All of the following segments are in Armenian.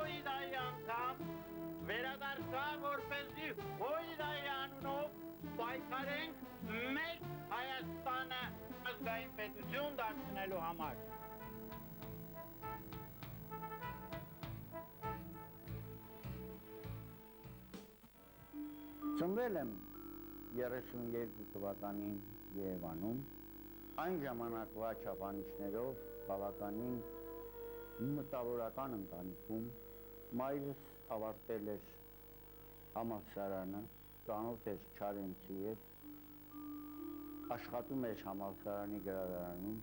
Հույդայի անգամ վերադարձավ, որպեսզի Հույդայի անունով պայքարենք մեկ Հայաստանը ազգային պետություն դարձնելու համար։ Ծնվել եմ 32 թվականին Երևանում, այն ժամանակվա չափանիշներով բավականին մտավորական ընտանիքում, մայրս ավարտել էր համալսարանը, ծանոթ էր Չարենցի հետ, աշխատում էր համալսարանի գրադարանում,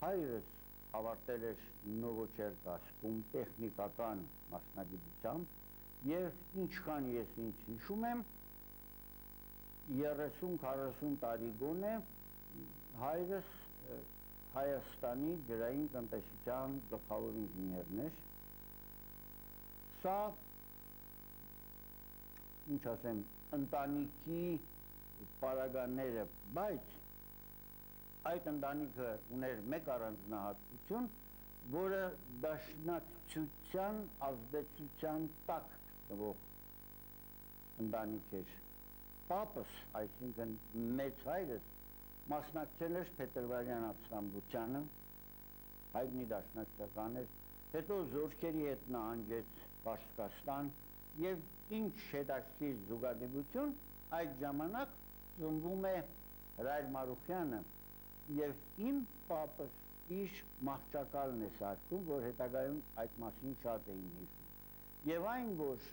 հայրս ավարտել էր Նովոչերկասկում տեխնիկական մասնագիտությամբ և ինչքան ես ինձ հիշում եմ, 30-40 տարի գոնե հայրս Հայաստանի ջրային տնտեսության գլխավոր ինժեներն էր։ Սա, ինչ ասեմ, ընտանիքի պարագաները, բայց այդ ընտանիքը ուներ մեկ առանձնահատկություն, որը դաշնակցության ազդեցության տակ գտնվող ընտանիք էր։ Պապս, այսինքն մեծ հայրս, մասնակցել էր Փետրվարյան ապստամբությանը, հայտնի դաշնակցական էր, հետո զորքերի հետ նահանջեց Պարսկաստան և ինչ հետաքրքիր զուգադիպություն, այդ ժամանակ ծնվում է Հրայր Մարուխյանը և իմ պապս իր մահճակալն է սարքում, որ հետագայում այդ մասին շատ էին հիշում։ Եվ այն, որ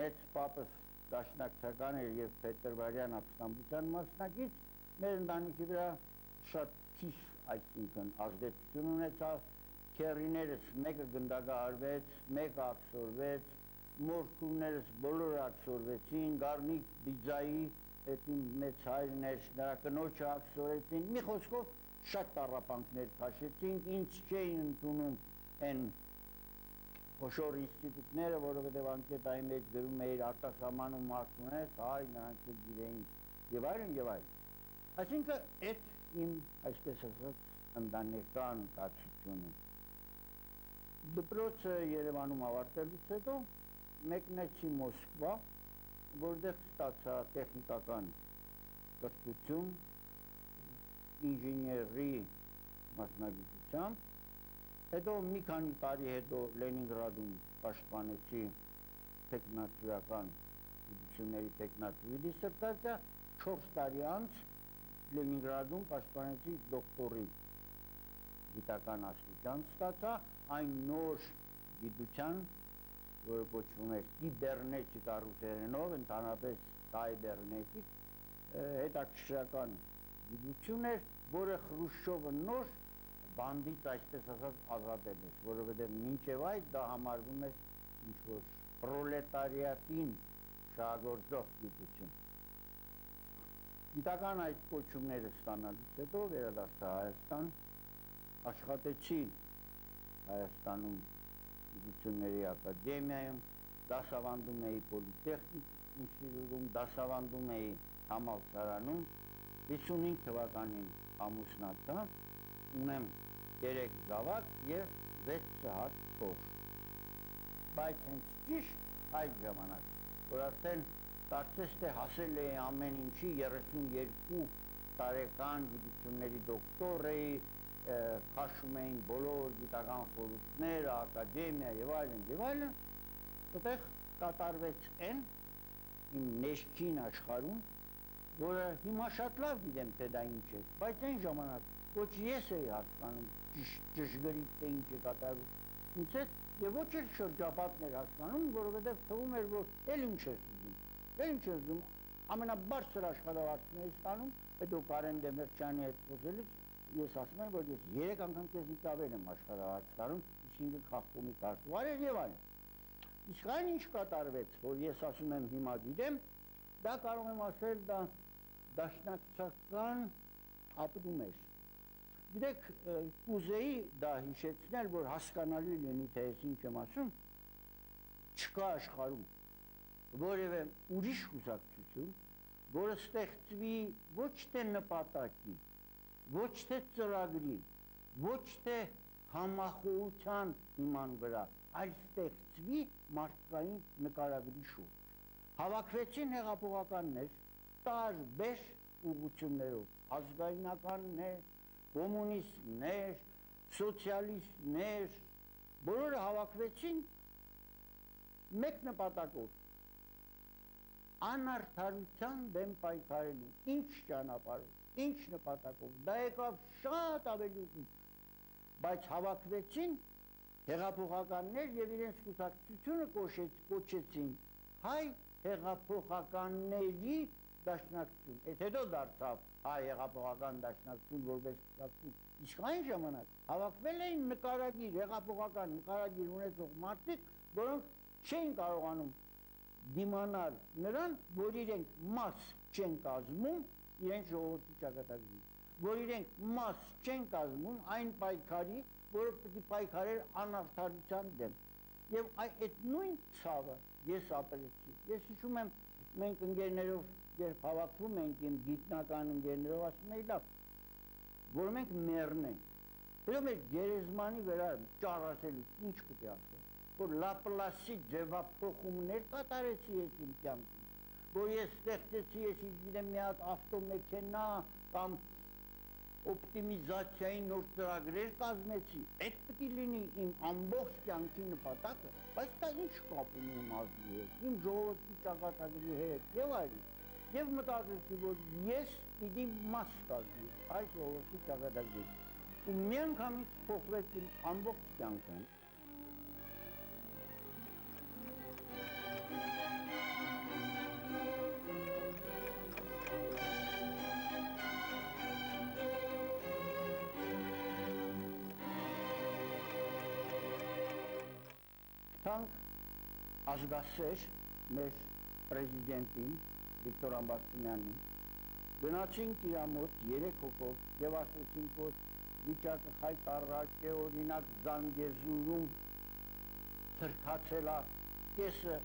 մեծ պապս դաշնակցական էր և Փետրվարյան ապստամբության մասնակից, մեր ընտանիքի վրա շատ քիչ, այսինքն ազդեցություն ունեցավ, քեռիներս մեկը գնդակահարվեց, մեկը աքսորվեց, մորքուներս բոլորը աքսորվեցին, Գառնիկ Բիձայի, այդ իմ մեծ հայրն էր, նրա կնոջը աքսորեցին, մի խոսքով շատ տառապանքներ քաշեցին, ինձ չէին ընդունում այն խոշոր ինստիտուտները, որովհետև անկետայի մեջ գրում էիր արտասահմանում մարդ ունես, հայ, նրանք գիրեին և այլն և այլն։ Այսինքն, այդ իմ, այսպես ասած, ընտանեկան կացությունը։ Դպրոցը Երևանում ավարտելուց հետո մեկնեցի Մոսկվա, որտեղ ստացա տեխնիկական կրթություն, ինժեների մասնագիտությամբ, հետո մի քանի տարի հետո Լենինգրադում պաշտպանեցի տեխնատուրական գիտությունների տեխնատուրի դիսերտացիա, 4 տարի անց Լենինգրադում պաշտպանեցի դոկտորի գիտական աստիճան ստացա, այն նոր գիտության, որը կոչվում էր կիբեռնետիկա ռուսերենով, ընդհանրապես սայբեռնետիկ, հետաքրքրական գիտություն էր, որը Խրուշչովը նոր բանդից, այսպես ասած, ազատել էր, որովհետև մինչև այդ դա համարվում էր ինչ-որ պրոլետարիատին շահագործող գիտություն։ Գիտական այդ կոչումները ստանալուց հետո վերադարձա Հայաստան, աշխատեցի Հայաստանում գիտությունների ակադեմիայում, դասավանդում էի Պոլիտեխնիկ ինստիտուտում, դասավանդում էի համալսարանում, 55 թվականին ամուսնացա, ունեմ 3 զավակ և 6 հատ թոռ։ Բայց հենց ճիշտ այդ ժամանակ, որ արդեն կարծես թե հասել էի ամեն ինչի, 32 տարեկան գիտությունների դոկտոր էի, քաշում էին բոլոր գիտական խորհուրդները, ակադեմիա և այլն, այդտեղ կատարվեց այն իմ ներքին աշխարհում, որը հիմա շատ լավ գիտեմ, թե դա ինչ էր, բայց այն ժամանակ ոչ ես էի հասկանում ճշգրիտ թե ինչ է կատարվում ինձ հետ և ոչ էլ շրջապատն էր հասկանում, որովհետև թվում էր, որ էլ ինչ էր զգում, ամենաբարձր աշխատավարձն էի ստանում, հետո Կարեն Դեմիրճյանի հետ խոսելուց ես ասում եմ, որ ես 3 անգամ քեզնից ավել եմ աշխատավարձ ստանում, իսկ ինքը խախտումի քարտուղար էր և այլն։ Իսկ այն ինչ կատարվեց, որ ես ասում եմ հիմա գիտեմ, դա կարող եմ ասել, դա դաշնակցական ապրում էր։ Գիտեք, կուզեի դա հիշեցնել, որ հասկանալի լինի, թե ես ինչ եմ ասում, չկա աշխարհում որևէ ուրիշ կուսակցություն, որը ստեղծվի ոչ թե նպատակի, ոչ թե ծրագրի, ոչ թե համախոհության հիման վրա, այլ ստեղծվի մարդկային նկարագրի շուրջ։ Հավաքվեցին հեղափոխականներ տարբեր ուղղություններով, ազգայնականներ, կոմունիստներ, սոցիալիստներ, բոլորը հավաքվեցին մեկ նպատակով, անարդարության դեմ պայքարելու, ինչ ճանապարհով, ինչ նպատակով, դա եկավ շատ ավելի ուղիղ, բայց հավաքվեցին հեղափոխականներ եւ իրենց կուսակցությունը կոչեցին հայ հեղափոխականների դաշնակցություն, այդ հետո դարձավ հայ հեղափոխական դաշնակցություն որպես կուսակցություն, իսկ այն ժամանակ հավաքվել էին նկարագիր, հեղափոխական նկարագիր ունեցող մարդիկ, որոնք չեն կարողանում դիմանալ նրան, որ իրենք մաս չեն կազմում իրենց ժողովրդի ճակատագրի, որ իրենք մաս չեն կազմում այն պայքարի, որը պետք է պայքարեր անարդարության դեմ։ Եվ այդ նույն ցավը ես ապրեցի։ Ես հիշում եմ, մենք ընկերներով երբ հավաքվում ենք, իմ գիտնական ընկերներով ասում էի լավ, որ մենք մեռնենք։ Հետո մեր գերեզմանի վրա ճառասելու ինչ պետք է ասեմ, որ Լապլասի ձևափոխումներ կատարեցի ես իմ կյանքում, որ ես ստեղծեցի ես գիտեմ մի հատ ավտոմեքենա կամ օպտիմիզացիայի նոր ծրագրեր կազմեցի, այդ պետք է լինի իմ ամբողջ կյանքի նպատակը, բայց դա ինչ կապ ունի իմ ազգի հետ, իմ ժողովրդի ճակատագրի հետ եւ այլն։ Եվ մտածեցի, որ ես պիտի մաս կազմի այս ժողովրդի ճակատագրի։ Ու միանգամից փոխվեց իմ ամբողջ կյանքը։ Թանք ազգասեր մեր պրեզիդենտին Վիկտոր Ամբաստումյանին գնացինք իր մոտ 3 հոգով եւ ասացինք, որ վիճակը խայտառակ է, օրինակ Զանգեզուրում թրքացել է, կեսը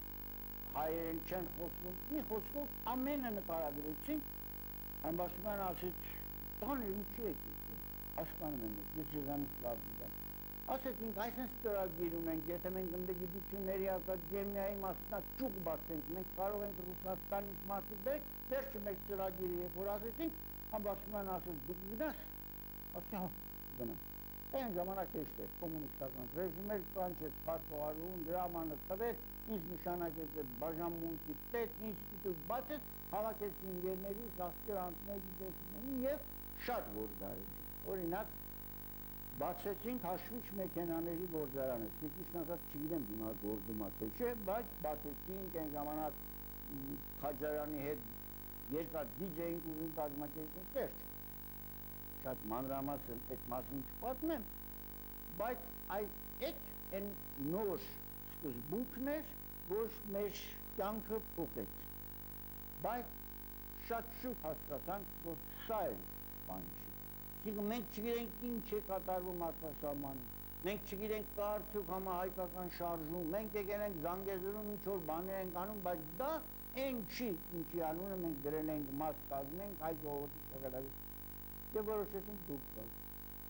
հայերեն չեն խոսում, մի խոսքով ամենը նկարագրեցինք, Ամբաստումյանը ասեց, տանը ինչի եք եկել, հասկանում եմ, ես ձեզանից լավ գիտեմ։ Ասեցինք, այսպես ծրագիր ունենք, եթե մենք ընդգիտությունների ակադեմիայի մասնակցող բացենք, մենք կարող ենք Ռուսաստանից մարդիկ բերել, վերջը մեր ծրագիրը երբ որ ասեցինք, Ամբաստումյանը ասեց, դուք գնաս, ասի հա, գնամ։ Այն ժամանակ հեշտ էր, կոմունիստական ռեժիմը կանչեց խարտողարուն, դրամանը տվեց, ինձ նշանակեց այդ բաժանմունքի պետ, ինստիտուտ բացեց, հավաքեցի ընկերներիս, ասպիրանտների դեսմենի եւ շատ գործարեցին։ Օրինակ բացեցինք հաշվիչ մեքենաների գործարանը, ճիշտ ասած չգիտեմ հիմա գործում է թե չէ, բայց բացեցինք այն ժամանակ Քաջարյանի հետ երկար դիջ էինք ուզում կազմակերպել, վերջ։ Շատ մանրամասն այդ մասին չպատմեմ, բայց այդ են նոր սկզբունքն էր, որ մեր կյանքը փոխեց։ Բայց շատ շուտ հասկացանք, որ սա է բան չի։ Իսկ մենք չգիտենք ինչ է կատարվում արտասահմանում, մենք չգիտենք կա արդյոք համահայկական շարժում, մենք եկել ենք Զանգեզուրում ինչ-որ բաներ ենք անում, բայց դա այն չի, ինչի անունը մենք դրել ենք մաս կազմենք այս ժողովրդի ճակատագրի։ Եվ որոշեցինք դուրս գալ,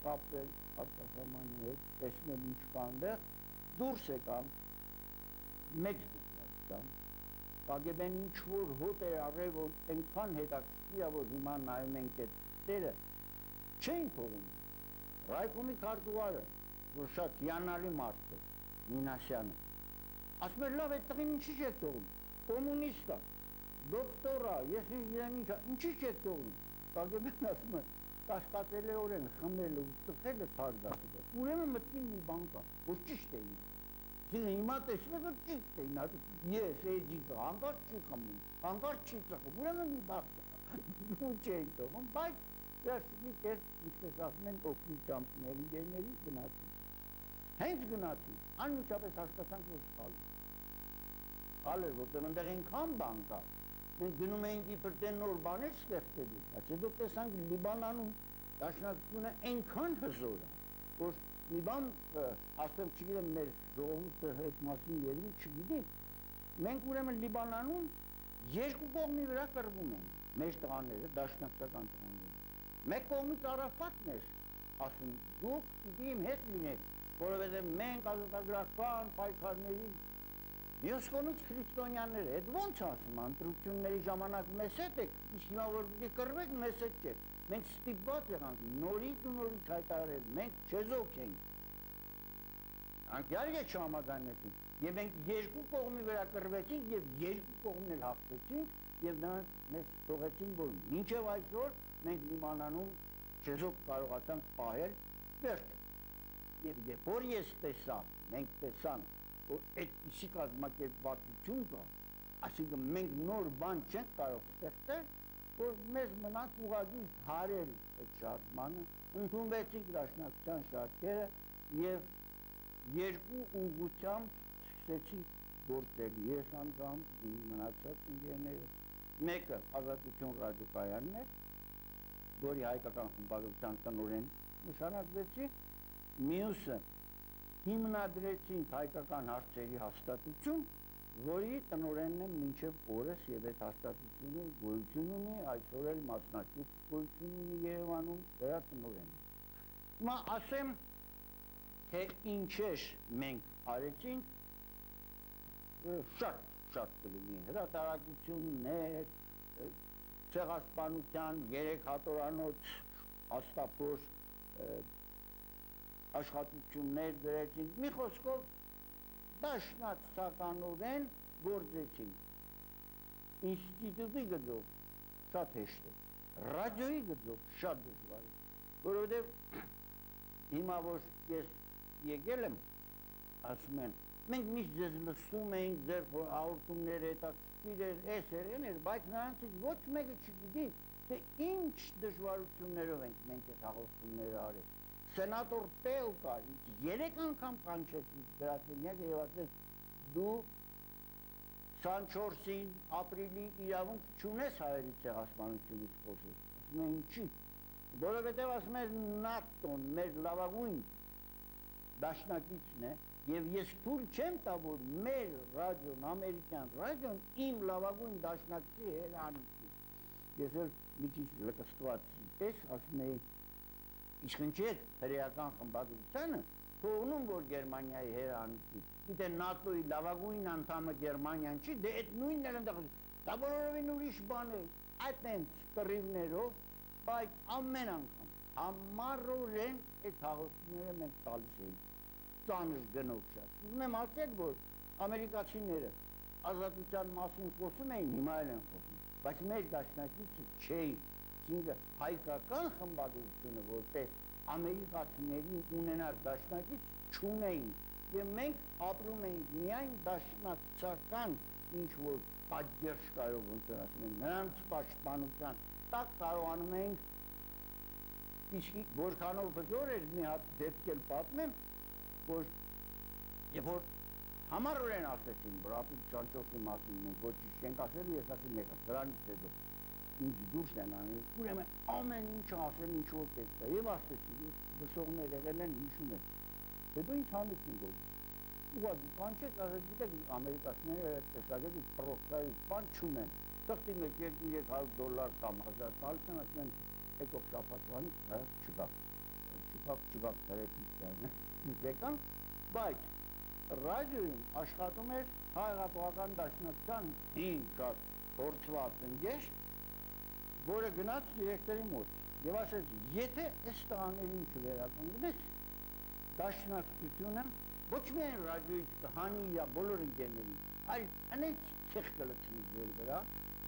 կապել արտասահմանի հետ, տեսնել ինչ կա այնտեղ, դուրս եկամ, մեծ դժվարությամբ, KGB-ն ինչ-որ հոտ էր արել, որ այնքան հետաքրքիր է, որ հիմա նայում ենք այդ ստերը, չեն թողում, Ռայկոմի քարտուղարը, որ շատ հիանալի մարդ է, Մինասյանը, ասում էր լավ այդ տղին ինչի չեք թողում, կոմունիստ է, դոկտոր է, ես իրեն ինչի չեք թողում, KGB-ն ասում է, կասկածել է օրեն, խմել ու տխել է թարդացել, ուրեմն մտքին մի բան կա, որ ճիշտ է իմ, հիմա տեսնեք որ ճիշտ է իմ, ես էջիկը, հանկարծ չի խմում, հանկարծ չի ծխում, ուրեմն մի բախտ է, ու չեն թողում, բայց վերջի կերպ, ինչպես ասում են, օգնությամբ ներգերների գնացին։ Հենց գնացին, անմիջապես հասկացանք, որ սխալ է։ Սխալ էր, որտեղ այնտեղ այնքան բան կա։ Մենք գնում էինք իբր թե նոր բաներ ստեղծելու, բայց հետո տեսանք Լիբանանում դաշնակցությունը այնքան հզոր է, որ մի բան, ասեմ, չգիտեմ, մեր ժողովուրդը այդ մասին երևի չգիտի, մենք ուրեմն Լիբանանում երկու կողմի վրա կռվում ենք, մեր տղաները, դաշնակցական տղաները։ Մեկ կողմից Արաֆատն էր, ասում, դուք պիտի իմ հետ լինեք, որովհետև մենք ազատագրական պայքարների մյուս կողմից քրիստոնյաները, այդ ո՞նց ասում, ընտրությունների ժամանակ մեզ հետ եք, իսկ հիմա որ պիտի կռվեք, մեզ հետ չեք։ Մենք ստիպված եղանք նորից ու նորից հայտարարել, մենք չեզոք ենք։ Անք իհարկե չհամաձայնեցին, եւ մենք երկու կողմի վրա կռվեցինք եւ երկու կողմն էլ հաղթեցինք եւ նրանք մեզ թողեցին, որ մինչեւ այսօր մենք լիմանանում չեզոք կարողացանք պահել վերջ։ Եվ երբ որ ես տեսա, մենք տեսանք, որ այդպիսի կազմակերպվածություն կա, այսինքն մենք նոր բան չենք կարող ստեղծել, որ մեզ մնաց ուղղակի հարել այդ շարժմանը, ընդունվեցինք դաշնակցության շարքերը եւ երկու ուղղությամբ սկսեցինք գործել։ Ես անձամբ իմ մնացած ընկերները, մեկը Ազատություն ռադիոկայանն էր, որի հայկական խմբագրության տնօրեն նշանակվեցի, մյուսը հիմնադրեցինք հայկական հարցերի հաստատություն, որի տնօրենն եմ մինչև օրս եւ այդ հաստատությունը գոյություն ունի, այսօր էլ մասնակից գոյություն ունի Երևանում, դրա տնօրենն։ Հիմա ասեմ, թե ինչեր մենք արեցինք, շատ կլինի հրատարակություններ, ցեղասպանության 3 հատորանոց աստափոր աշխատություններ գրեցինք, մի խոսքով դաշնակցականորեն գործեցինք։ Ինստիտուտի գծով շատ հեշտ է, ռադիոյի գծով շատ դժվար է, որովհետև հիմա որ ես եկել եմ, ասում են, մենք միշտ ձեզ լսում էինք, ձեր հաղորդումները հետաքրքիր էր, էն էր, բայց նրանցից ոչ մեկը չգիտի, թե ինչ դժվարություններով ենք մենք այդ հաղորդումները արել։ Սենատոր Տել կար, 3 անգամ կանչեցի գրասենյակը եւ ասեց դու 24-ին ապրիլի իրավունք չունես հայերի ցեղասպանությունից խոսել։ Ասում եմ ինչի։ Որովհետեւ ասում եմ ՆԱՏՕ-ն մեր լավագույն դաշնակիցն է եւ ես թույլ չեմ տա որ մեր ռադիոն, ամերիկյան ռադիոն իմ լավագույն դաշնակցի հերանիքի։ Ես էլ մի քիչ լկստված պես ասում եմ Իսկ ինչի է հրեական խմբագրությանը թողնում, որ Գերմանիայի հերանիքի, գիտե ՆԱՏՕ-ի լավագույն անդամը Գերմանիան չի, դե այդ նույնն էլ ընդեղ, դա բոլորովին ուրիշ բան է, այդենց կռիվներով, բայց ամեն անգամ համառորեն այդ հաղորդումները մենք տալիս էինք, ծանր գնով շատ։ Ուզում եմ ասել, որ ամերիկացիները ազատության մասին խոսում էին, հիմա էլ են խոսում, բայց մեր դաշնակիցը չէին։ Հայկական խմբագրությունը որպես ամերիկացիների ունենար դաշնակից չունեին եւ մենք ապրում էինք միայն դաշնակցական ինչ որ պատգերշ կարող ոնց ասում են նրանց պաշտպանության տակ կարողանում էինք իսկ որքանով հզոր էր մի հատ դեպք էլ պատմեմ որ երբ որ համառորեն ասեցին որ ապրիլի 24-ի մասին մենք ոչինչ չենք ասել ես ասի մեկը դրանից հետո ինձ դուրս են անել, ուրեմն ամեն ինչ ասեմ ինչ որ պետք է եւ ասեցի լսողներ եղել են հիշում են հետո ինձ հանեցին գոհ ուղղակի կանչեց ասեց գիտեք ամերիկացիները այդ տեսակետի պրոֆսայի բան չունեն թղթի մեջ $300 կամ 1000 տալիս են ասում են եկող շաբաթվանից չգա դրեցիքն եկան բայց ռադիոյում աշխատում էր հայրապահական դաշնակցության 5 շատ փորձված ընկեր որը գնաց դիրեկտորի մոտ եւ ասեց եթե այս տղաներին չվերականգնես դաշնակցությունը ոչ միայն ռադիոից կհանի իր բոլոր ընկերներին այլ անից ցեխ կլցնի ձեր վրա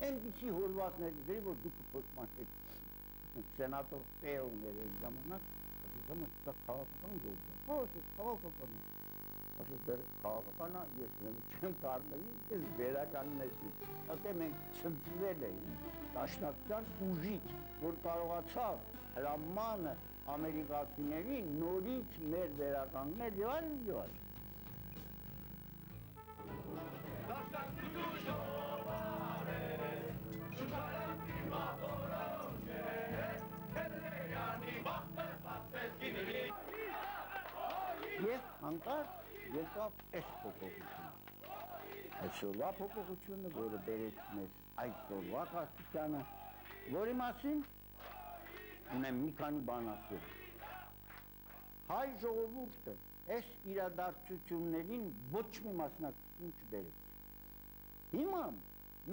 այնպիսի հոլվածներ դրի որ դուք կփոխմանեք սենատոր Տելներ այն ժամանակ ասում եմ դա քաղաքական գործ է ոչ քաղաքական ասես դեռ քաղաքականա ես չեմ կարողի ես վերականգնեցի ասե մենք ցնցվել էինք դաշնակցության ուժից որ կարողացավ հրամանը ամերիկացիներին նորից մեր վերականգնել եւ այլն Եվ անկարգ եկավ այս փոփոխությունը։ Այսօրվա փոփոխությունը, որը բերեց մեզ այսօրվա կասությանը, որի մասին ունեմ մի քանի բան ասել։ Հայ ժողովուրդը այս իրադարձություններին ոչ մի մասնակցություն չբերեց։ Հիմա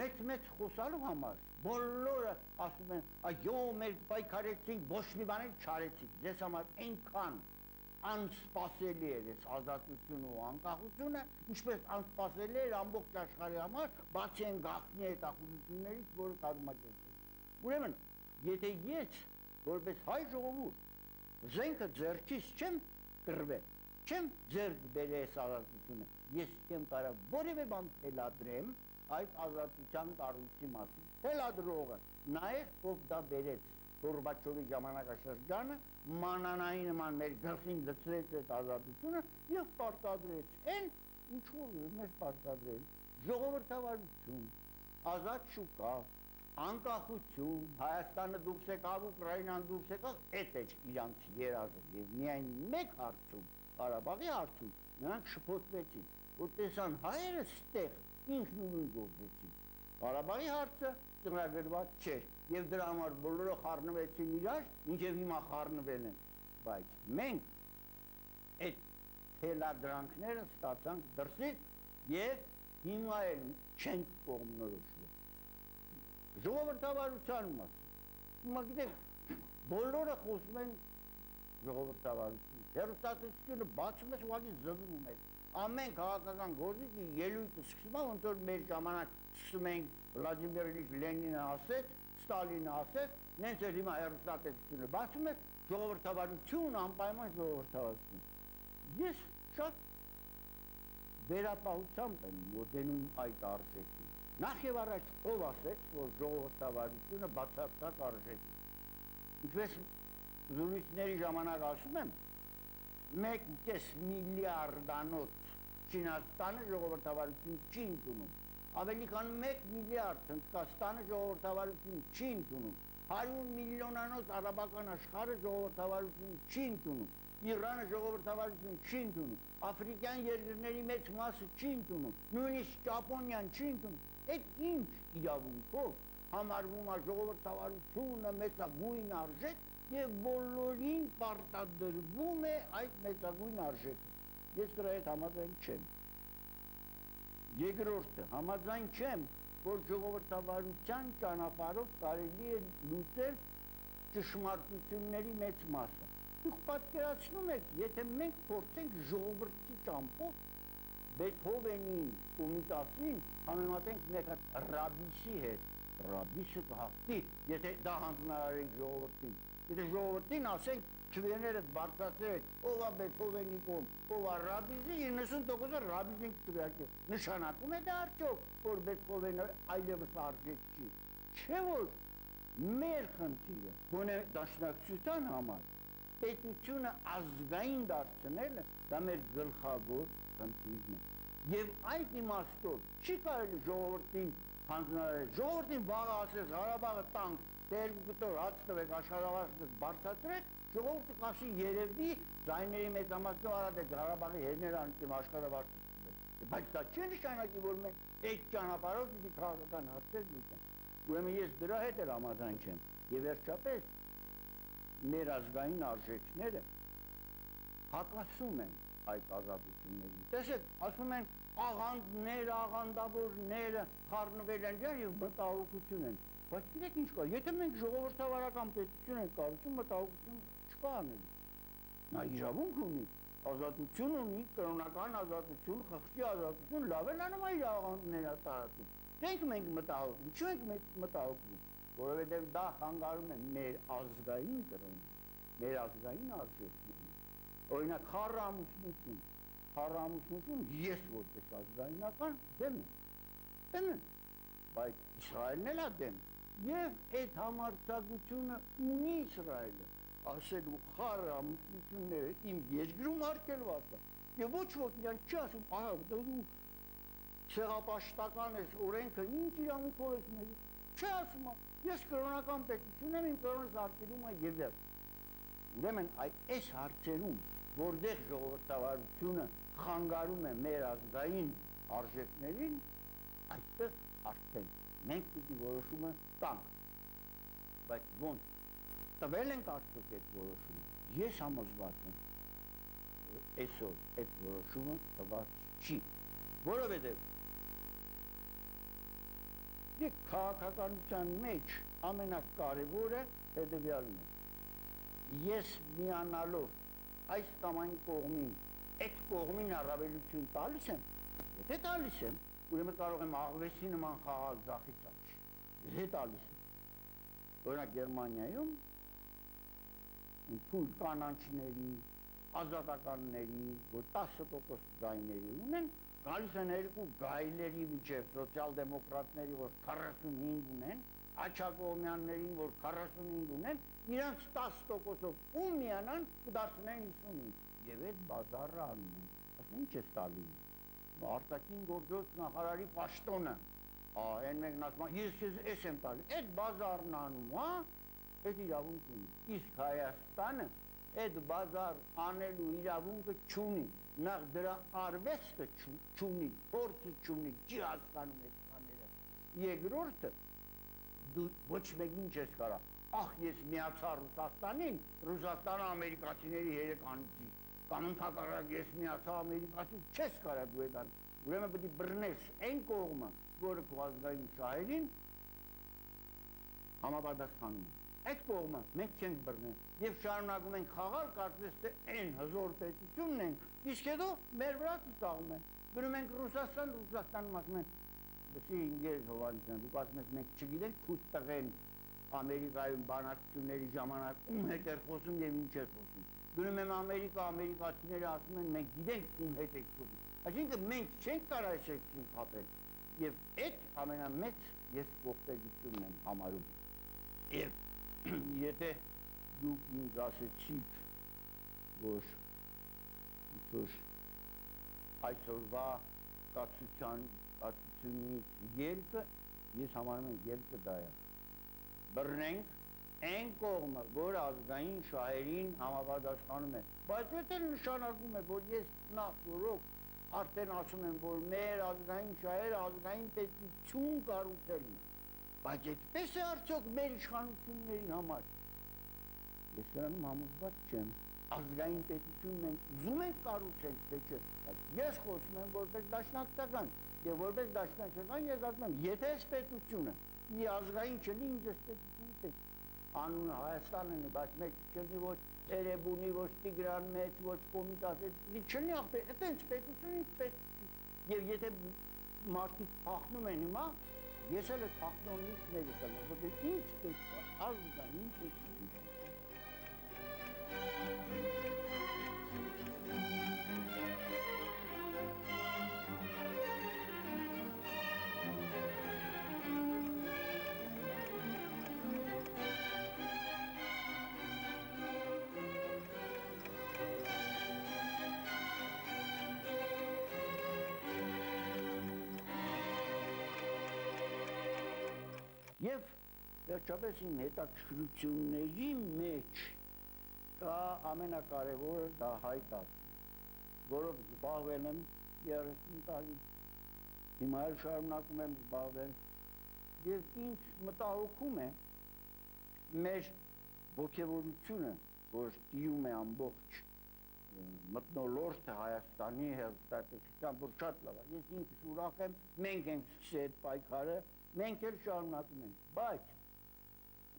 մեծ խոսալու համար բոլորը ասում են, այո, մեր պայքարեցինք, ոչ մի բան չարեցինք, ձեզ համար այնքան անսպասելի էր այս ազատությունը ու անկախությունը, ինչպես անսպասելի էր ամբողջ աշխարհի համար, բացի այն գաղտնի հետախուզություններից, որը կազմակերպել։ Ուրեմն, եթե ես որպես հայ ժողովուրդ զենքը ձեռքից չեմ կռվել, չեմ ձեռք բերել այս ազատությունը, ես չեմ կարող որևէ բան թելադրեմ այդ ազատության կառույցի մասին։ Թելադրողը նա է, ով դա բերեց Գորբաչովի ժամանակաշրջանը, մանանայի նման մեր գլխին լցրեց այդ ազատությունը եւ պարտադրեց այն, ինչով մեր պարտադրել ժողովրդավարություն, ազատ շուկա, անկախություն, Հայաստանը դուրս եկավ, Ուկրաինան դուրս եկավ, այդ է իրանց երազը եւ միայն մեկ հարցում, Ղարաբաղի հարցում, նրանք շփոթվեցին, որ տեսան հայերը ստեղ ինքնուրույն գործեցին։ Ղարաբաղի հարցը ծրագրված չէր եւ դրա համար բոլորը խառնվեցին իրար, ինչեւ հիմա խառնվել են, բայց մենք այդ թելադրանքները ստացանք դրսից եւ հիմա էլ չենք կողմնորոշվել։ Ժողովրդավարության մասին։ Հիմա գիտեք, բոլորը խոսում են ժողովրդավարություն։ Հերոստատությունը բացում է ուղղակի զզվում է։ Ամեն քաղաքական գործիքի ելույթը սկսում է, ոնց որ մեր ժամանակ սկսում ենք Վլադիմիր Իլիչ Լենինը ասեց, Ստալինը ասեց, նենց էլ հիմա հերոստատությունը բացում է, ժողովրդավարություն, անպայման ժողովրդավարություն։ Ես շատ վերապահությամբ եմ մոտենում այդ արժեքին։ Նախ եւ առաջ ով ասեց, որ ժողովրդավարությունը բացարձակ արժեք է։ Ինչպես զրույցների ժամանակ ասում եմ, 1.5 միլիարդանոց Չինաստանը ժողովրդավարություն չի ընդունում, ավելի քան 1 միլիարդ Հնդկաստանը ժողովրդավարություն չի ընդունում, 100 միլիոնանոց արաբական աշխարհը ժողովրդավարություն չի ընդունում, Իրանը ժողովրդավարություն չի ընդունում, աֆրիկյան երկրների մեծ մասը չի ընդունում, նույնիսկ Ճապոնիան չի ընդունում, այդ ինչ իրավունքով համարվում է ժողովրդավարությունը մեծագույն արժեք եւ բոլորին պարտադրվում է այդ մեծագույն արժեքը։ Ես դրա հետ համաձայն չեմ։ Երկրորդը, համաձայն չեմ, որ ժողովրդավարության ճանապարհով կարելի է լուծել ճշմարտությունների մեծ մասը։ Դուք պատկերացնում եք, եթե մենք փորձենք ժողովրդի ճամփով Բեթհովենին ու Միտասին համեմատենք մեկ հատ Ռաբիսի հետ, Ռաբիսը կհաղթի, եթե դա հանձնարարենք ժողովրդին։ Եթե ժողովրդին ասենք թվերները բարձրացրեք, ով է Բեթհովենի կողմ, ով է Ռաբիսի, 90%-ը Ռաբիսին կտվյակի։ Նշանակում է դա արդյոք, որ Բեթհովենը այլևս արժեք չի։ Չէ՞ որ մեր խնդիրը, գոնե դաշնակցության համար, պետությունը ազգային դարձնելը, դա մեր գլխավոր խնդիրն է։ Եվ այդ իմաստով չի կարելի ժողովրդին հանձնարարել, ժողովրդին վաղը ասես Ղարաբաղը տանք, երկու կտոր հաց տվեք, աշխատավարձ բարձրացրեք, ժողովուրդը կասի երևի ձայների մեծամասնով արած Ղարաբաղի հերները անցնում աշխատավարձ տվեք։ Բայց դա չի նշանակի, որ մենք այդ ճանապարհով պիտի քաղաքական հարցեր լուծենք։ Ուրեմն ես դրա հետ էլ համաձայն չեմ։ Եվ վերջապես մեր ազգային արժեքները հակասում են այդ ազատություններին։ Տեսեք, ասում են աղանդներ, աղանդավորները խառնվել են եւ մտահոգություն են։ Բայց գիտեք ինչ կա, եթե մենք ժողովրդավարական պետություն ենք կառուցում, մտահոգություն չկա անելու։ Նա իրավունք ունի, ազատություն ունի, կրոնական ազատություն, խղճի ազատություն, լավ է լանում իր աղանդները տարածում։ Մենք մտահոգում, չենք մտահոգում, որովհետև դա խանգարում է մեր ազգային կրոնը, մեր ազգային արժեքներին։ Օրինակ խառնամուսնություն, ես որպես ազգայնական դեմ եմ, բայց Իսրայելն էլ է դեմ։ Եվ այդ համարձակությունը ունի Իսրայելը, ասելու խառնամուսնությունները իմ երկրում արգելված է։ Եվ ոչ ոք իրան չի ասում, ահա դու ցեղապաշտական ես, օրենքը ինչ իրավունքով ես մեզ։ Չի ասում, ես կրոնական պետություն եմ, իմ կրոնս արգելում է եւ այլ։ Ուրեմն այս հարցերում, որտեղ ժողովրդավարությունը խանգարում է մեր ազգային արժեքներին, այստեղ արդեն մենք պիտի որոշումը տանք։ Բայց ոնց տվել ենք արդյոք այդ որոշումը։ Ես համոզված եմ, այսօր այդ որոշումը տված չի, որովհետև դե քաղաքականության մեջ ամենակարևորը հետևյալն է. ես միանալով այս կամ այն կողմին, այդ կողմին առավելություն տալիս եմ, եթե տալիս եմ, ուրեմն կարող եմ աղվեսի նման խաղալ ձախից աջ, եթե տալիս եմ, օրինակ Գերմանիայում թույլ կանանչիների, ազատականների, որ 10% գայների ունեն, գալիս են երկու գայլերի միջև սոցիալ-դեմոկրատների, որ 45 ունեն, Աչակողմյաններին, որ 45 ունեն, իրանց 10%-ով ում միանան կդարձնեն 55, և այդ բազարը անում են, ասեն ինչ ես տալի, արտաքին գործոց նախարարի պաշտոնը, այն մեկն ասում, ես ես եմ տալի, այդ բազարն անում, այդ իրավունք ունի, իսկ Հայաստանը այդ բազար անելու իրավունքը չունի, նախ դրա արվեստը չունի, փորձը չունի, չի հասկանում այդ բաները, երկրորդը դու ոչ մեկին չես կարա, ախ ես միացա Ռուսաստանին, Ռուսաստանը ամերիկացիների երեք անձի, կամ ընդհակառակ ես միացա ամերիկացի, չես կարա դու այդ ուրեմն պետք է բռնես այն կողմը, որը քո ազգային շահերին համապատասխանում է, այդ կողմը մենք չենք բռնել և շարունակում ենք խաղալ, կարծես թե այն հզոր պետությունն ենք, իսկ հետո մեր վրա ծիծաղում են, գնում ենք Ռուսաստան, Ռուսաստանում ասում են Լսի ինգերս Հովհաննիսյան, դուք ասում եք մենք չգիտենք քույր տղեն Ամերիկայում բանակցությունների ժամանակ ում հետ էր խոսում և ինչ էր խոսում։ Գնում եմ Ամերիկա, ամերիկացիները ասում են մենք գիտենք ում հետ եք խոսում։ Այսինքն մենք չենք կարող այս երկրին խաբել։ Եվ այդ ամենամեծ ես ողբերգությունն եմ համարում։ Եվ եթե դուք ինձ ասեցիք, որ այսօրվա կացությունից ելքը, ես համարում եմ ելքը դա է, բռնենք այն կողմը, որ ազգային շահերին համապատասխանում է, բայց այդ էլ նշանակում է, որ ես նախորոք արդեն ասում եմ, որ մեր ազգային շահերը ազգային պետություն կառուցելն է, բայց այդպես է արդյոք մեր իշխանությունների համար, ես դրանում համոզված չեմ, ազգային պետություն մենք ուզում ենք կառուցենք, թե չէ, ես խոսում եմ որպես դաշնակցական, և որպես դաշնակցական ես ասում եմ, եթե այս պետությունը մի ազգային չլի, ինձ այս պետությունը պետք, անունը Հայաստանն է, բայց մեկ չլի, ոչ Էրեբունի, ոչ Տիգրան մեծ, ոչ Կոմիտաս, չլի այդպես պետություն, ինձ պետություն, և եթե մարդիկ փախնում են հիմա, ես էլ այդ փախնոնից ներս եմ, որտեղ ինձ պետք է, ազգային պետություն։ Եվ վերջապես իմ հետաքրքրությունների մեջ կա ամենակարևորը դա հայտարարը, որով զբաղվել եմ 30 տարի, հիմա էլ շարունակում եմ զբաղվել, և ինձ մտահոգում է մեր ոգևորությունը, որ տիրում է ամբողջ մթնոլորտը Հայաստանի հեղափոխության, որ շատ լավ է, ես ինքս ուրախ եմ, մենք ենք սկսել այդ պայքարը, մենք էլ շարունակում ենք, բայց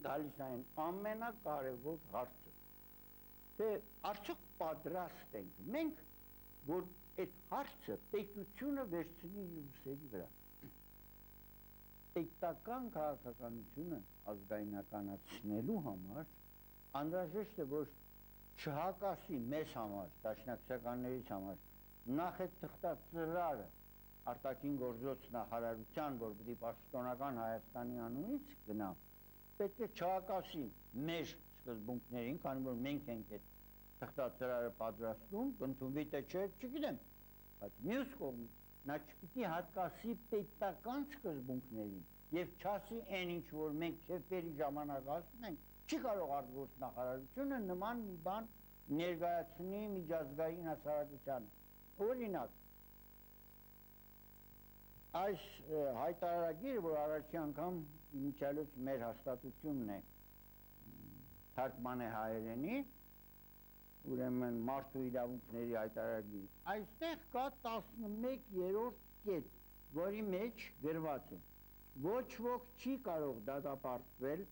գալիս այն ամենակարևոր հարցը, թե արդյոք պատրաստ ենք մենք, որ այդ հարցը պետությունը վերցնի իր ուսերի վրա։ Պետական քաղաքականությունը ազգայնականացնելու համար անհրաժեշտ է, որ չհակասի մեզ համար, դաշնակցականներից համար, նախ այդ թղթածրարը արտաքին գործոց նախարարության, որ պիտի պաշտոնական Հայաստանի անունից գնա, պետք է չհակասի մեր սկզբունքներին, քանի որ մենք ենք այդ թղթածրարը պատրաստում, կընդունվի թե չէ, չգիտեմ, բայց մյուս կողմից նա չպիտի հատկասի պետական սկզբունքներին և չասի այն ինչ, որ մենք քեֆերի ժամանակ ասում ենք, չի կարող արտգործ նախարարությունը նման մի բան ներկայացնի միջազգային հասարակությանը։ Օրինակ, այս հայտարարագիրը, որ առաջի անգամ իմիջիալոց մեր հաստատությունն է թարգման է հայերենի, ուրեմն մարդու իրավունքների հայտարարի, այստեղ կա 11-րդ կետ, որի մեջ գրված է. ոչ ոք չի կարող դատապարտվել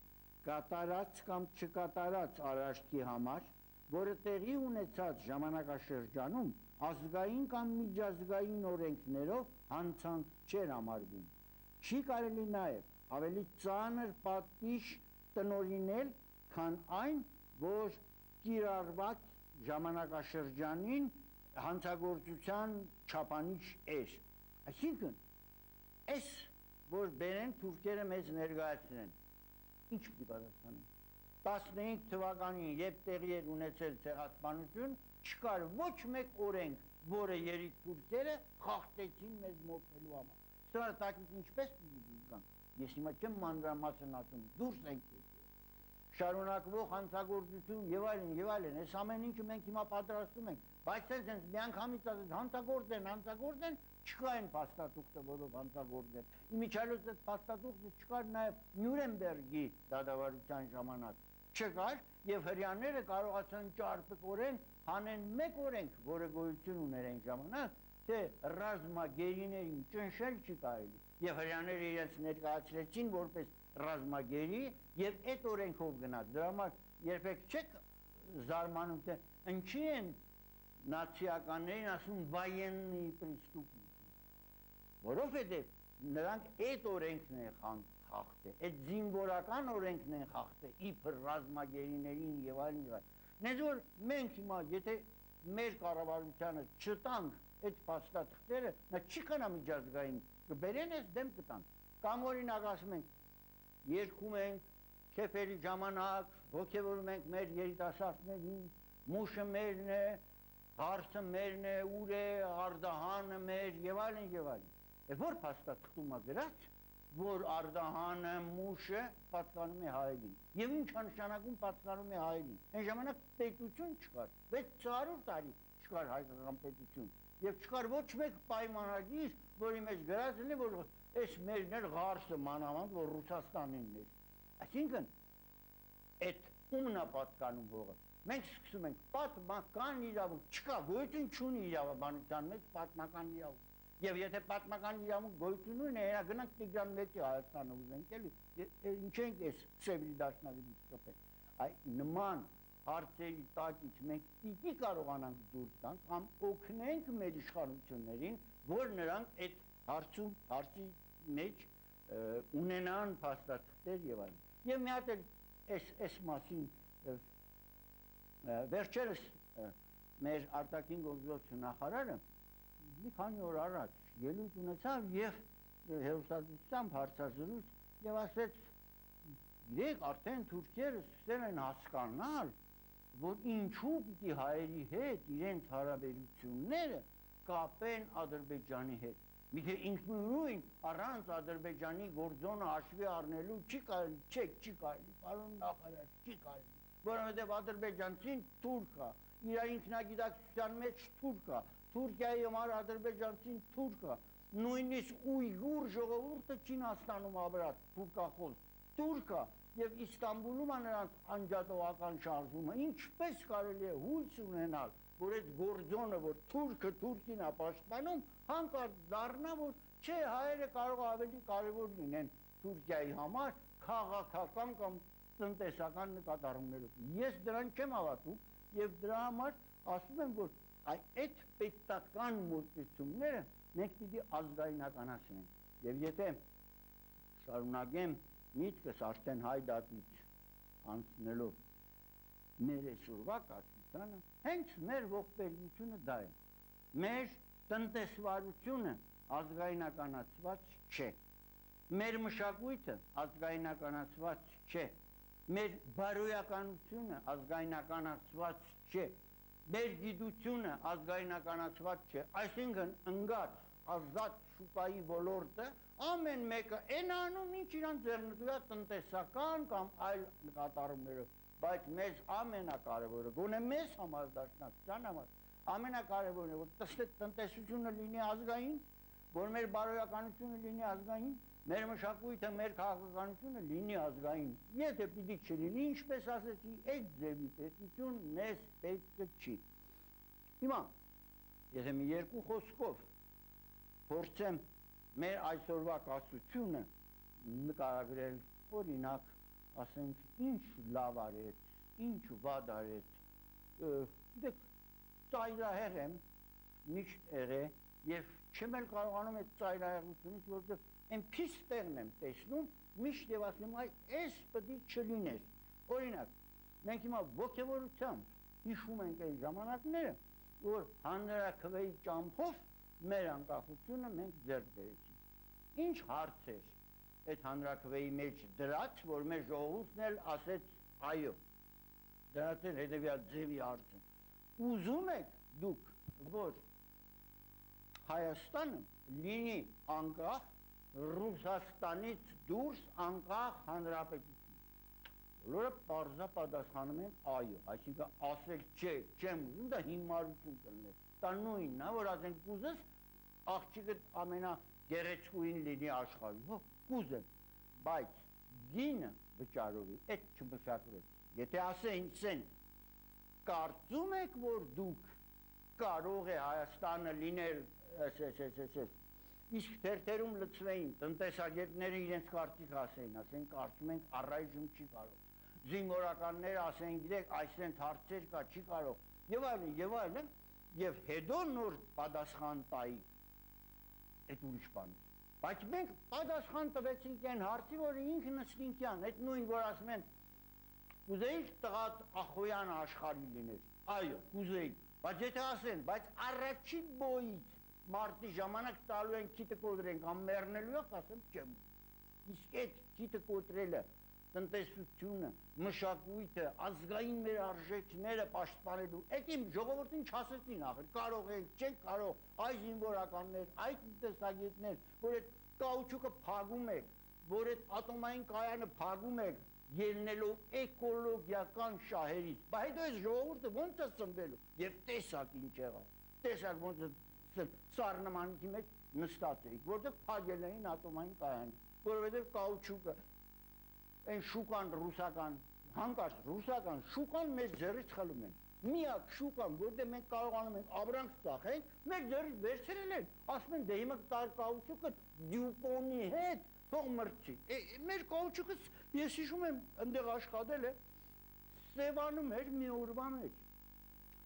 կատարած կամ չկատարած արարքի համար, որը տեղի ունեցած ժամանակաշրջանում ազգային կամ միջազգային օրենքներով հանցանք չէր համարվում։ Չի կարելի նաև ավելի ծանր պատիժ տնօրինել, քան այն, որ կիրառված ժամանակաշրջանին հանցագործության չափանիշ էր։ Այսինքն, այս որ բերեն թուրքերը մեզ ներկայացնեն, ինչ պիտի պատասխանեն։ 15 թվականին, երբ տեղի էր ունեցել ցեղասպանություն, չկար ոչ մեկ օրենք, որը երիկ թուրքերը խախտեցին մեզ մոռնելու համար։ Սա տակից ինչպես պիտի դուրս գան։ Ես հիմա չեմ մանրամասն ասում, դուրս ենք եկել։ Շարունակվող հանցագործություն եւ այլն, այս ամեն ինչը մենք հիմա պատրաստում ենք, բայց այս միանգամից ասած հանցագործեն, չկա այն փաստաթուղթը, որով հանցագործեն։ Իմիջիայլոց այդ փաստաթուղթը չկար նաև Նյուրնբերգի դատավարության ժամանակ, չկար եւ հрьяաները կարողացան ճարպկորեն հանեն մեկ օրենք, որը գոյություն ուներ այն ժամանակ, թե ռազմագերիներին ճնշել չի կարելի։ Եվ հрьяաները իրենց ներկայացրեցին որպես ռազմագերի եւ այդ օրենքով գնաց։ Դրա համար երբեք չեք զարմանում, թե ինչի են նացիականներին ասում военный преступники, որովհետեւ նրանք այդ օրենքն են խախտել, այդ զինվորական օրենքն են խախտել իբր ռազմագերիներին եւ այլն։ Նեզ որ մենք հիմա եթե մեր կառավարությանը չտանք այդ փաստաթղթերը, նա չի կանա միջազգային կբերեն այս դեմ կտան։ Կամ օրինակ ասում ենք, երկում ենք քեֆերի ժամանակ, ոգևորում ենք մեր երիտասարդներին, մուշը մերն է, հարսը մերն է, ուր է, արդահանը մեր եւ այլն։ Որ փաստաթղթում է գրած, որ արդահանը, մուշը պատկանում է հայերին։ Եվ ինչ է նշանակում պատկանում է հայերին։ Այն ժամանակ պետություն չկար, 600 տարի չկար հայկական պետություն։ Եվ չկար ոչ մեկ պայմանագիր, որի մեջ գրած լինի, որ այս մերն էր Ղարսը մանավանդ, որ Ռուսաստանինն էր։ Այսինքն, այդ ումն է պատկանում հողը։ Մենք սկսում ենք պատմական իրավունք, չկա, գոյություն չունի իրավաբանության մեջ պատմական իրավունք։ Եվ եթե պատմական իրավունք գոյություն ունի, նա գնանք Տիգրան Մեծի Հայաստանը ուզենք էլի, ինչ ենք այս Սևրի դաշնակցից կպել։ Այ նման հարցերի տակից մենք պիտի կարողանանք դուրս գանք կամ օգնենք մեր իշխանություններին, որ նրանք այդ հարցի մեջ ունենան փաստաթղթեր եւ այլն։ Եվ մի հատ էլ այս մասին վերջերս մեր արտաքին գործողության նախարարը մի քանի օր առաջ ելույթ ունեցավ եւ հերոստատությամբ հարցազրույց եւ ասեց իրենք արդեն թուրքերը սկսել են հասկանալ, որ ինչու պիտի հայերի հետ իրենց հարաբերությունները կապեն Ադրբեջանի հետ։ Միթե ինքնուրույն առանց Ադրբեջանի գործոնը հաշվի առնելու չի կարելի, պարոն նախարար, չի կարելի, որովհետև ադրբեջանցին թուրք է, իր ինքնագիտակցության մեջ թուրք է, Թուրքիայի համար ադրբեջանցին թուրք է, նույնիսկ ույգուր ժողովուրդը Չինաստանում ապրած թուրքախոս թուրք է, եւ Իստանբուլում է նրանց անջատողական շարժումը, ինչպես կարելի է հույս ունենալ, որ այդ գործոնը, որ թուրքը թուրքին է պաշտպանում, հանկարծ դառնա, որ չէ, հայերը կարող ավելի կարևոր լինեն Թուրքիայի համար քաղաքական կամ տնտեսական նկատառումներով։ Ես դրան չեմ հավատում եւ դրա համար ասում եմ, որ այդ պետական մոտեցումները մենք պիտի ազգայնականացնենք եւ եթե շարունակեմ միտքս արդեն հայ դատից անցնելով մեր այսօրվա կացությանը, հենց մեր ողբերգությունը դա է։ Մեր տնտեսվարությունը ազգայնականացված չէ։ Մեր մշակույթը ազգայնականացված չէ։ Մեր բարոյականությունը ազգայնականացված չէ։ Մեր գիտությունը ազգայնականացված չէ։ Այսինքն ընկած ազատ շուկայի ոլորտը ամեն մեկը այն անում, ինչ իրան ձեռնտու է տնտեսական կամ այլ նկատառումներով, բայց մեզ ամենակարևորը, գոնե մեզ համար դաշնակցության համար, ամենակարևորն է, որ տնտեսությունը լինի ազգային, որ մեր բարոյականությունը լինի ազգային, մեր մշակույթը, մեր քաղաքականությունը լինի ազգային, եթե պիտի չլինի, ինչպես ասեցի, այդ ձևի պետություն մեզ պետք չի։ Հիմա, եթե մի երկու խոսքով փորձեմ մեր այսօրվա կասությունը նկարագրել, օրինակ, ասենք, ինչ լավ արեց, ինչ վատ արեց, դեք ծայրահեղ եմ, միշտ եղե, և չեմ էլ կարողանում այդ ծայրահեղությունից, որովհետև այնպես տեղն եմ տեսնում, միշտ և ասում, այս պտի չլիներ։ Օրինակ, մենք հիմա ոգևորությամբ հիշում ենք այն ժամանակները, որ հանրաքվեի ճամփով մեր անկախությունը մենք ձեռք բերեցինք։ Ինչ հարց էր այդ հանրաքվեի մեջ դրած, որ մեր ժողովուրդն էլ ասեց այո։ Դրած էր հետևյալ ձևի հարցը։ Ուզում եք դուք, որ Հայաստանը լինի անկախ, Ռուսաստանից դուրս անկախ հանրապետություն։ Բոլորը պարզապատասխանում են այո, այսինքն ասել չէ, չեմ ուզում, դա հիմարություն կլներ։ Դա նույնն է, որ ասենք կուզես աղջիկդ ամենագեղեցկուին լինի աշխարհում, հո, կուզեմ, բայց գինը վճարովի, այդ չմշակվեց։ Եթե ասեին սեն, կարծում եք, որ դուք կարող է Հայաստանը լինել իսկ թերթերում լծվեին, տնտեսագետները իրենց կարծիք ասեին, ասեն կարծում ենք առայժմ չի կարող, զինվորականները ասեն գիտեք այսենց հարցեր կա, չի կարող, և այլն, և հետո նոր պատասխան տայի, այդ ուրիշ բան է, բայց մենք պատասխան տվեցինք այն հարցի, որը ինքն ըստինքյան, այդ նույն, որ ասում են, կուզեիք տղատ Ախոյանը աշխարհի լիներ, այո, կուզեիք, բայց եթե ասեն, բայց առաջին բոյից մարտի ժամանակ տալու են քիթը կոտրենք, ամմերնելու եք, ասեմ չեմ, իսկ այդ քիթը կոտրելը, տնտեսությունը, մշակույթը, ազգային մեր արժեքները պաշտպանելու, այդ իմ ժողովրդին չասեցին ախր, կարող ենք, չենք կարող, այս զինվորականներ, այս տնտեսագետներ, որ այդ կաուչուկը փագում եք, որ այդ ատոմային կայանը փագում եք, ելնելով էկոլոգիական շահերից, բայց հետո այս ժողովուրդը ոնց է սնվելու, և տեսակ ինչ եղավ, տեսակ ոնց է սառնամանքի մեջ նստած էիք, որտեղ փագել էին ատոմային կայանը, որովհետև կաուչուկը, այն շուկան ռուսական, հանկարծ ռուսական շուկան մեր ձեռից խլում են, միակ շուկան, որտեղ մենք կարողանում ենք ապրանք ծախենք, մեր ձեռից վերցրել են, ասում են դե հիմա տար կաուչուկը դյուպոնի հետ թող մրցի, մեր կաուչուկը ես հիշում եմ ընդեղ աշխատել է, Սևանում էր մի օրվա մեջ,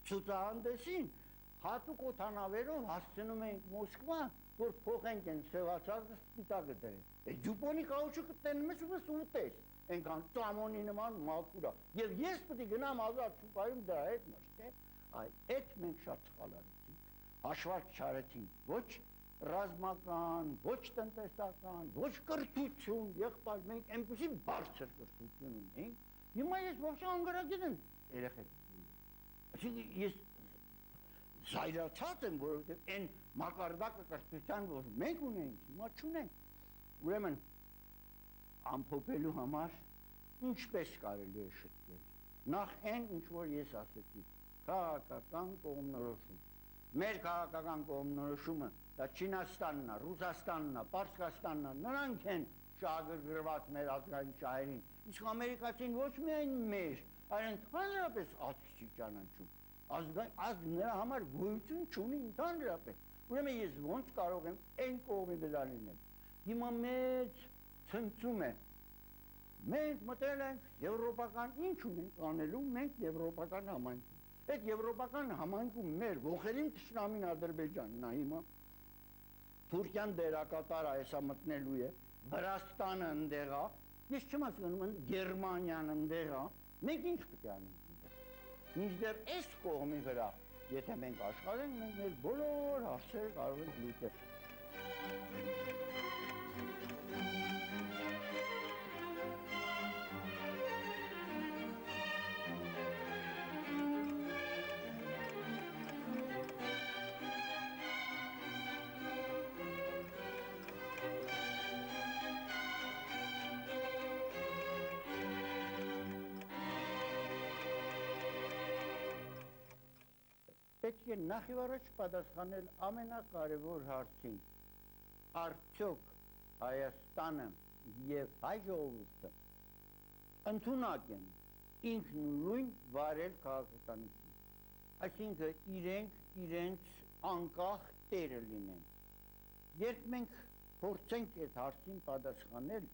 ցուցահանդեսին հատուկ օդանավերով հասցնում ենք Մոսկվա, որ փոխենք են սևացածը սպիտակը դրեն։ Դյուպոնի կաուչուկը տենում ես ու ուտես, այնքան ծամոնի նման մաքուր է։ Եվ ես պետք է գնամ ազատ շուկայում դրա հետ մրցեմ, այդ մենք շատ սխալ արեցինք, հաշվարկ չարեցինք, ոչ ռազմական, ոչ տնտեսական, ոչ կրթություն, եղբայր, մենք այնպիսի բարձր կրթություն ունենք, հիմա ես ողջ անգարագիր եմ երեխեք։ Այսինքն ես զայրացած եմ, որովհետև այն մակարդակը կրթության, որ մենք ունենք, հիմա չունենք։ Ուրեմն ամփոփելու համար ինչպես կարելի է շտկել։ Նախ այն, ինչ որ ես ասեցի, քաղաքական կողմնորոշում։ Մեր քաղաքական կողմնորոշումը դա Չինաստանն է, Ռուսաստանն է, Պարսկաստանն է, նրանք են շահագրգռված մեր ազգային շահերին, իսկ ամերիկացին ոչ միայն մեր, այլ ընդհանրապես ազգ չի ճանաչում, ազգ նրա համար գոյություն չունի ընդհանրապես, ուրեմն ես ոնց կարող եմ այն կողմի վրա լինել, հիմա մեծ ցնցում է, մենք մտել ենք եվրոպական, ինչ ունենք անելու, մենք եվրոպական համայնքում, այդ եվրոպական համայնքում մեր ողերին թշնամին Ադրբեջանն է հիմա, Թուրքիան դերակատար այսա մտնելու է, Վրաստանը ընդեղ է, ես չեմ ասում, Գերմանիան ընդեղ է, մենք ինչ պետք է անենք, մինչդեռ այս կողմի վրա, եթե մենք աշխատենք, մենք մեր բոլոր հարցերը կարող ենք լուծել։ Պետք է նախ եւ առաջ պատասխանել ամենակարևոր հարցին, արդյոք Հայաստանը եւ հայ ժողովուրդը ընդունակ են ինքնուրույն վարել քաղաքականություն, այսինքն իրենց անկախ տերը լինեն։ Երբ մենք փորձենք այդ հարցին պատասխանել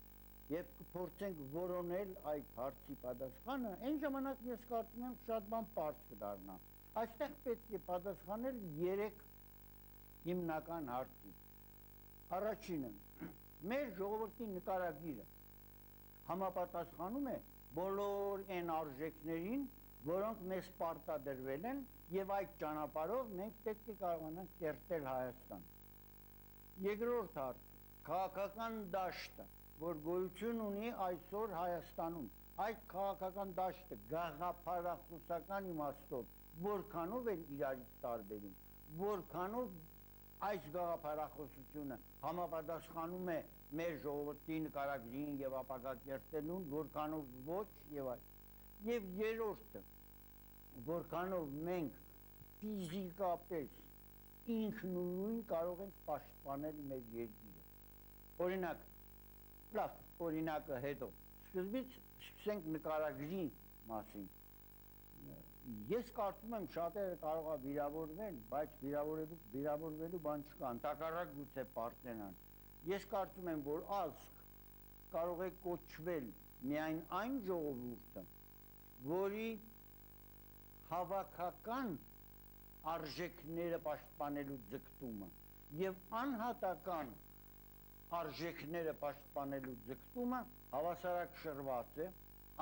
եւ կփորձենք որոնել այդ հարցի պատասխանը, այն ժամանակ ես կարծում եմ շատ բան պարզ կդառնա։ Այստեղ պետք է պատասխանել 3 հիմնական հարցի։ Առաջինը, մեր ժողովրդի նկարագիրը համապատասխանում է բոլոր այն արժեքներին, որոնք մեզ պարտադրվել են եւ այդ ճանապարհով մենք պետք է կարողանանք կերտել Հայաստան։ Երկրորդ հարցը, քաղաքական դաշտը, որ գոյություն ունի այսօր Հայաստանում, այդ քաղաքական դաշտը գաղափարախոսական իմաստով որքանով են իրարից տարբերում, որքանով այս գաղափարախոսությունը համապատասխանում է մեր ժողովրդի նկարագրին եւ ապագա կերտելուն, որքանով ոչ եւ այլ։ Եվ երրորդը, որքանով մենք ֆիզիկապես ինքնուրույն կարող ենք պաշտպանել մեր երկիրը։ Օրինակ, լավ, օրինակը հետո, սկզբից սկսենք նկարագրի մասին։ Ես կարծում եմ շատերը կարող է վիրավորվել, բայց վիրավորվելու բան չկա, ընդհակառակ գուցե պարտենան։ Ես կարծում եմ, որ ազգ կարող է կոչվել միայն այն ժողովուրդը, որի հավաքական արժեքները պաշտպանելու ձգտումը եւ անհատական արժեքները պաշտպանելու ձգտումը հավասարակշռված է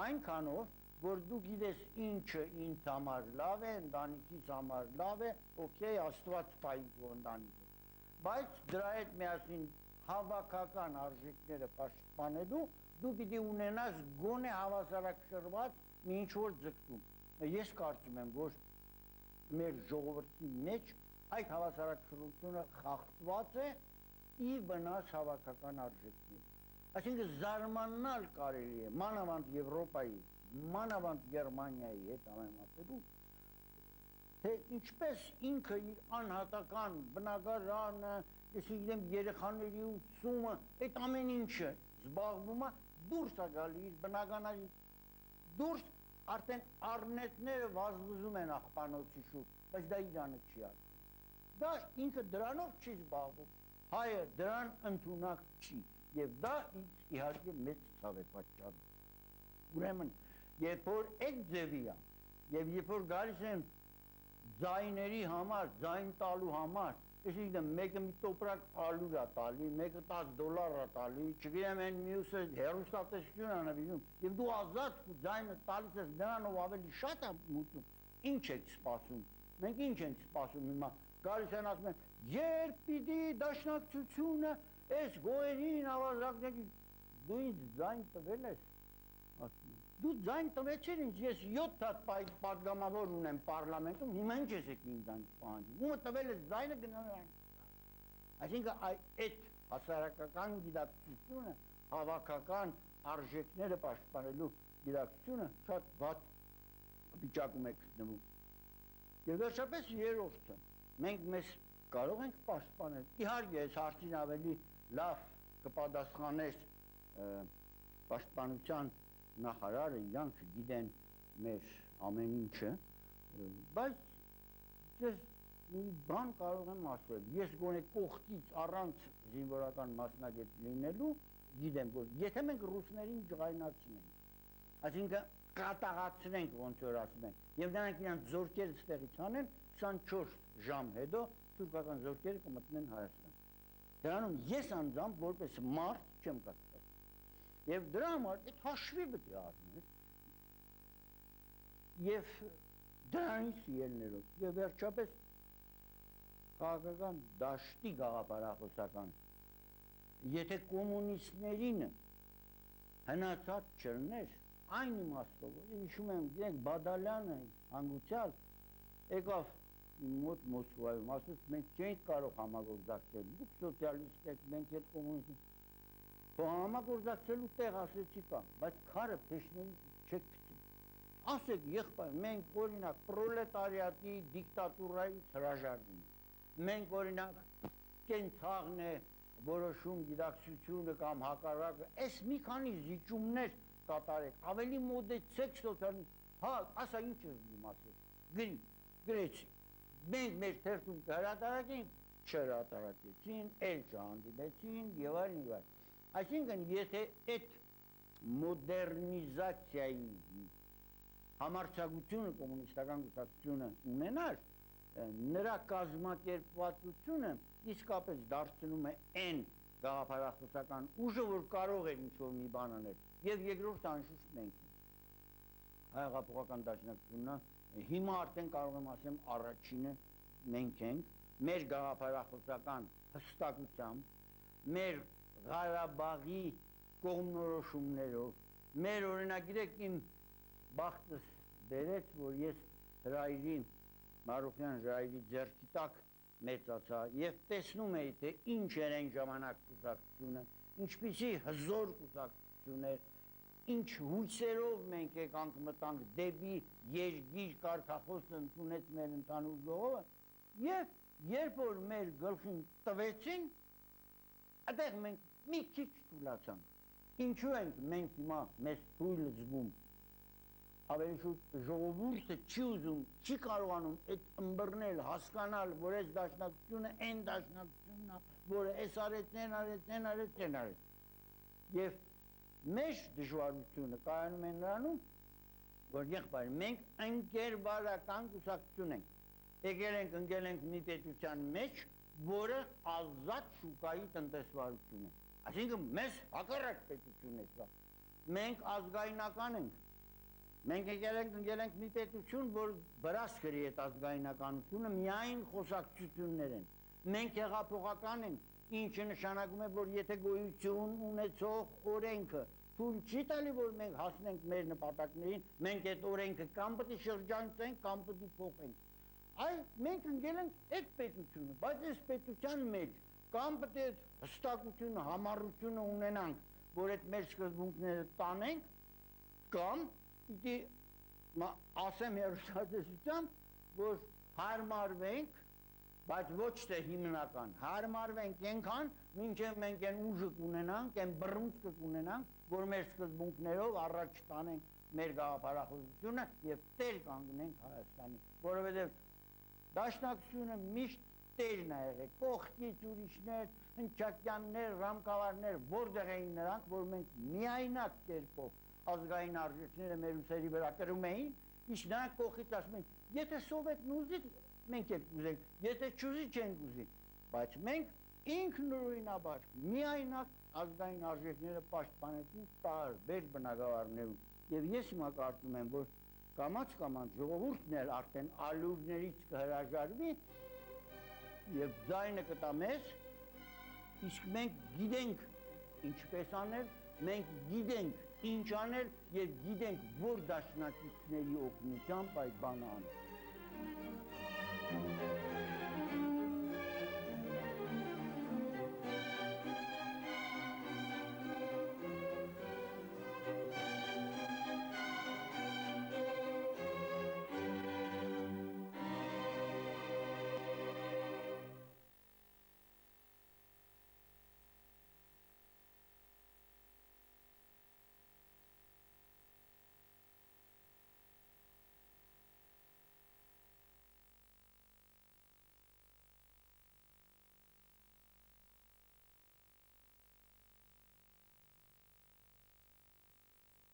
այնքանով, որ դու գիտես ինչը ինձ համար լավ է, ընտանիքիս համար լավ է, օքեյ, Աստված պայի քո ընտանիքը։ Բայց դրա հետ միասին հավաքական արժեքները պաշտպանելու դու պիտի ունենաս գոնե հավասարակշռված մի ինչ-որ ձգտում։ Ես կարծում եմ, որ մեր ժողովրդի մեջ այդ հավասարակշռությունը խախտված է ի վնաս հավաքական արժեքների։ Այսինքն զարմանալ կարելի է մանավանդ Եվրոպայի, մանավանդ Գերմանիայի հետ համեմատելու, թե ինչպես ինքը իր անհատական բնակարանը, ես գիտեմ երեխաների ուսումը, այդ ամեն ինչը զբաղվում է դուրս է գալի իր բնակարանից, դուրս արդեն առնետները վազվզում են աղբանոցի շուրջ, բայց դա իրանը չի ասում։ Դա ինքը դրանով չի զբաղվում, հայը դրան ընդունակ չի, եւ դա իհարկե մեծ ցավ է պատճառում։ Ուրեմն, երբ որ այդ ձևի է, եւ երբ որ գալիս են ձայների համար, ձայն տալու համար, ես գիտեմ, մեկը մի տոպրակ ալուր է տալի, մեկը $10 է տալի, չգիտեմ, այն մյուսը հեռուստատեսություն է նվիրում, եւ դու ազատ ու ձայնը տալիս ես նրանով ավելի շատ է մուծում, ինչ եք սպասում, մենք ինչ ենք սպասում հիմա, գալիս են ասում են, երբ պիտի դաշնակցությունը այս գոյերին ավազակներին, դու ինձ ձայն տվել ես, ասում եմ, դու ձայն տվեցիր ինձ, ես 7 հատ պատգամավոր ունեմ պարլամենտում, հիմա ինչ ես եք ինձ ձայն պահանջում, ումը տվել ես ձայնը գնալ այն։ Այսինքն այդ հասարակական գիտակցությունը, հավաքական արժեքները պաշտպանելու գիտակցությունը շատ վատ վիճակում է գտնվում։ Եվ վերջապես երրորդը, մենք մեզ կարող ենք պաշտպանել, իհարկե այս հարցին ավելի լավ կպատասխանես պաշտպանության նախարարը, իրանք գիտեն մեր ամեն ինչը, բայց ես մի բան կարող եմ ասել, ես գոնե կողքից առանց զինվորական մասնագետ լինելու, գիտեմ, որ եթե մենք ռուսներին ջղայնացնենք, այսինքն կատաղացնենք, ոնց որ ասում են, եւ նրանք իրանք զորքերը ստեղից անեն, 24 ժամ հետո թուրքական զորքերը կմտնեն Հայաստան։ Դրանում ես անձամբ որպես մարդ չեմ կասկածում։ Եվ դրա համար այդ հաշվի պետք է առնել եւ դրանից ելներով եւ վերջապես քաղաքական դաշտի գաղափարախոսական եթե կոմունիստներին հնացած չլներ այն իմաստով հիշում եմ գիտեք Բադալյանը հանգուցյալ եկավ մոտ Մոսկվայում ասաց մենք չենք կարող համագործակցել դուք սոցիալիստ եք մենք այդ կոմունիստներ Թող համագործակցելու տեղ ասեցի կա, բայց քարը փեշներից չեք գցում։ Ասեք եղբայր, մենք օրինակ պրոլետարիատի դիկտատուրայից հրաժարվում ենք։ Մենք օրինակ կենցաղն է, որոշում գիտակցությունը կամ հակառակը, այս մի քանի զիջումներ կատարեք, ավելի մոդեցեք սոցիալ, հա, ասա ինչ ես ասել, գրեցի, մենք մեր թերթում հրատարակենք, չհրատարակեցին, էլ չհանդիպեցին եւ այլն։ Այսինքն, եթե այդ մոդեռնիզացիայի համարձակությունը կոմունիստական կուսակցությունը ունենար, նրա կազմակերպվածությունը իսկապես դարձնում է այն գաղափարախոսական ուժը, որ կարող էր ինչ-որ մի բան անել։ Եվ երկրորդ անշուշտ մենք հայ-հեղափոխական դաշնակցությունը, հիմա արդեն կարող եմ ասեմ առաջինը մենք ենք, մեր գաղափարախոսական հստակությամբ, մեր Ղարաբաղի կողմնորոշումներով, մեր օրինակ գիտեք իմ բախտս բերեց, որ ես հրայրի Մարուխյան ժայռի ձեռքի տակ մեծացա եւ տեսնում էի, թե ինչ էր այն ժամանակ կուսակցությունը, ինչպիսի հզոր կուսակցություն էր, ինչ հույսերով մենք եկանք մտանք դեպի երկիր կարգախոսը ընդունեց մեր ընդհանուր ժողովը եւ երբ որ մեր գլխին տվեցին, այդտեղ մենք մի քիչ թուլացանք։ Ինչու ենք մենք հիմա մեզ թույլ զգում, ավելի շուտ ժողովուրդը չի ուզում, չի կարողանում այդ ըմբռնել, հասկանալ, որ այս դաշնակցությունը այն դաշնակցությունն է, որը այս արեց։ Եվ մեր դժվարությունը կայանում է նրանում, որ եղբայր, մենք ընկերբարական կուսակցություն ենք, ընկել ենք մի պետության մեջ, որը ազատ շուկայի տնտեսվարություն է։ Այսինքն մեզ հակառակ պետություն է սա։ Մենք ազգայնական ենք։ Մենք ընկել ենք մի պետություն, որ վրաս կրի այդ ազգայնականությունը, միայն խոսակցություններ են։ Մենք հեղափոխական ենք, ինչը նշանակում է, որ եթե գոյություն ունեցող օրենքը թույլ չի տալի, որ մենք հասնենք մեր նպատակներին, մենք այդ օրենքը կամ պետք է շրջանցենք, կամ պետք է փոխենք։ Այլ մենք ընկել ենք այդ պետությունը, բայց այս պետության մեջ կամ պետք է հստակությունը, համառությունը ունենանք, որ այդ մեր սկզբունքները տանենք, կամ պիտի ասեմ հեռուստատեսությամբ, որ հարմարվենք, բայց ոչ թե հիմնական, հարմարվենք ենքան, մինչև մենք այն ուժը կունենանք, այն բռունցքը կունենանք, որ մեր սկզբունքներով առաջ տանենք մեր գաղափարախոսությունը և տեր կանգնենք Հայաստանի, որովհետև դաշնակցությունը միշտ տերն է եղել, կողքից ուրիշներ, հնչակյաններ, ռամկավարներ, որտեղ էին նրանք, որ մենք միայնակ կերպով ազգային արժեքները մեր ուսերի վրա կրում էին, իսկ նրանք կողքից ասում են, եթե սովետն ուզի, մենք էլ կուզենք, եթե չուզի չենք ուզի, բայց մենք ինքնուրույնաբար միայնակ ազգային արժեքները պաշտպանեցին տարբեր բնագավառներում, եւ ես հիմա կարծում եմ, որ կամաց ժողովուրդն էլ արդեն ալուրներից կհրաժարվի եւ ձայնը կտա մեզ, իսկ մենք գիտենք ինչպես անել, մենք գիտենք ինչ անել եւ գիտենք որ դաշնակիցների օգնությամբ այդ բանը անել։